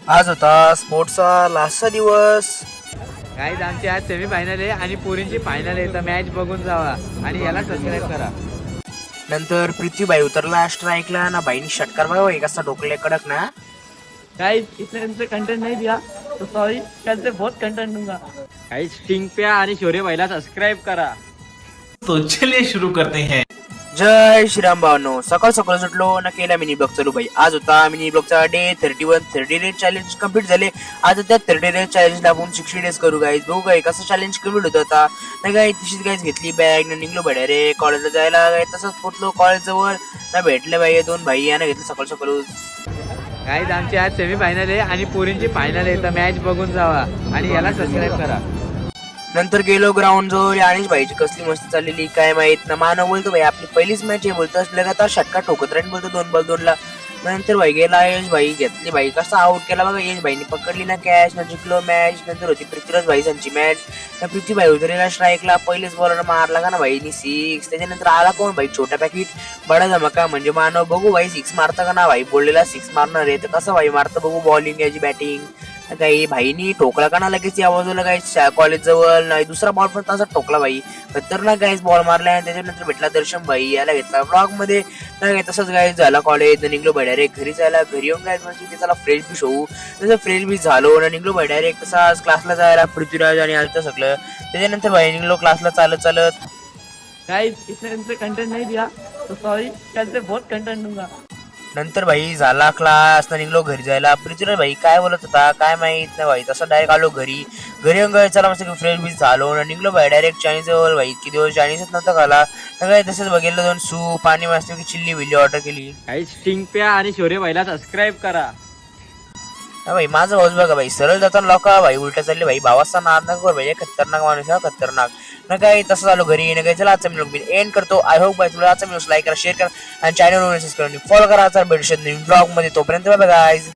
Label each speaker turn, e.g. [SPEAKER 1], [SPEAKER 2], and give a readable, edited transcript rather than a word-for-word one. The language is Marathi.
[SPEAKER 1] आज होता स्पोर्ट्सचा लास्टचा दिवस.
[SPEAKER 2] गाईज आमची आज सेमी फायनल आहे आणि पोरींची फायनल आहे, तर मॅच बघून जावा आणि याला सबस्क्राईब करा.
[SPEAKER 1] नंतर पृथ्वीबाई उतरला स्ट्राईकला ना. बाईनी षटकार बघा भाई कसा ढोकले कडक ना.
[SPEAKER 2] गाइस इसने हमसे कंटेंट नहीं दिया तो सॉरी, कल से बहुत कंटेंट दूंगा. गाइस स्टिंग पे आणि शौर्य भाईला सबस्क्राइब करा.
[SPEAKER 3] तो चलिए शुरू करते हैं.
[SPEAKER 1] जय श्रीराम भावनो. सकाळ सकाळ सुटलो ना केला मिनी ब्लॉग चालू भाई. आज होता मिनी ब्लॉगचा डे 31. 30 डेज चॅलेंज कम्प्लीट झाले. आज त्या 30 डेज चॅलेंजला आपण 60 डेज करू गाईज. बघू काय कसं चॅलेंज कम्प्लीट होत होता ना. काय तशीच गाईज घेतली बॅग ना निघलो भाड्या रे कॉलेजला जायला. काय तसंच पोचलो कॉलेज जवळ ना. भेटले भाई दोन भाई यानं घेतलं सकाळ सकाळ.
[SPEAKER 2] गाइस आमची आज सेमी फायनल आहे आणि पोरींची फायनल आहे, तर मॅच बघून जावा आणि याला सबस्क्राइब करा.
[SPEAKER 1] नंतर गेलो ग्राउंड जवळ. आणि भाईची कसली मस्ती चाललेली काय माहित ना. मानव बोलतो भाई आपली पहिलीच मॅच आहे बोलतो. लगातार षटकार ठोकत राहील बोलतो 2 बॉल 2 ला. नंतर भाई गेला यश भाई घेतली भाई कसा आउट केला बघा. यश भाईनी पकडली ना कॅच ना जिंकलो मॅच. नंतर होती पृथ्वीराज भाई यांची मॅच ना. पृथ्वीबाई उतरलेला स्ट्राईकला पहिलेच बॉलर मारला का ना भाईनी 6. त्याच्यानंतर आला कोण भाई छोटा पॅकेट बडा धमाका म्हणजे मानव. बघू भाई 6 मारता का ना. भाई बोललेला 6 मारणार आहे तर कसं भाई मारतं बघू. बॉलिंग याची बॅटिंग काही भाईनी ठोकला का ना लगेच या बाजूला काही कॉलेज जवळ नाही. दुसरा बॉल पण तसा ठोकला भाई. खतरनाक गाईज बॉल मारला. त्याच्यानंतर भेटला दर्शन भाई याला घेतला ब्लॉग मध्ये नाही. तसंच गाईज झाला कॉलेज निघलो भाई डायरेक्ट घरी जायला. घरी येऊन गाईज म्हणजे त्याला फ्रेश बी होऊ तसं फ्रेश बी झालो ना. निघलो भाई डायरेक्ट तसाच क्लासला जायला. पृथ्वीराज आणि आलं सगळं. त्याच्यानंतर भाई निघलो क्लासला चालत चालत.
[SPEAKER 2] गाइस इसने हमसे कंटेंट नहीं दिया तो सॉरी, कल से बहुत कंटेंट दूंगा.
[SPEAKER 1] नंतर भाई झाला क्लास ना. निघलो घरी जायला. पृथ्वीराज भाई काय बोलत होता काय माहित नाही भाई. तसं डायरेक्ट आलो घरी. घरी येऊन चला मस्त फ्रेश बी झालो ना. निघलो भाई डायरेक्ट चायनीज जवळ. भाई इतके दिवस चायनीजच नव्हतं खाला तर काय तसंच बघितलं 2 सूप पाणी मस्त की चिल्ली विल्ली ऑर्डर केली.
[SPEAKER 2] गाइस स्टिंग पे आणि शौर्य भाईला सबस्क्राइब करा.
[SPEAKER 1] हा भाई माझा भाऊच बघा भाई सरळ जाताना लोक भाई उलट चालले भाई. भावाचा नाद नका कर भाई. खतरनाक माणूस हा खतरनाक ना. काय तसं झालो घरी ना. काय चला आजचा मी एंड करतो. आय होप भाई तुला आजचा मी लाईक करा शेअर करा आणि चॅनल सबस्क्राईब करा. फॉलो करा. आता भेटू ब्लॉग मध्ये. तोपर्यंत बाय गाईज.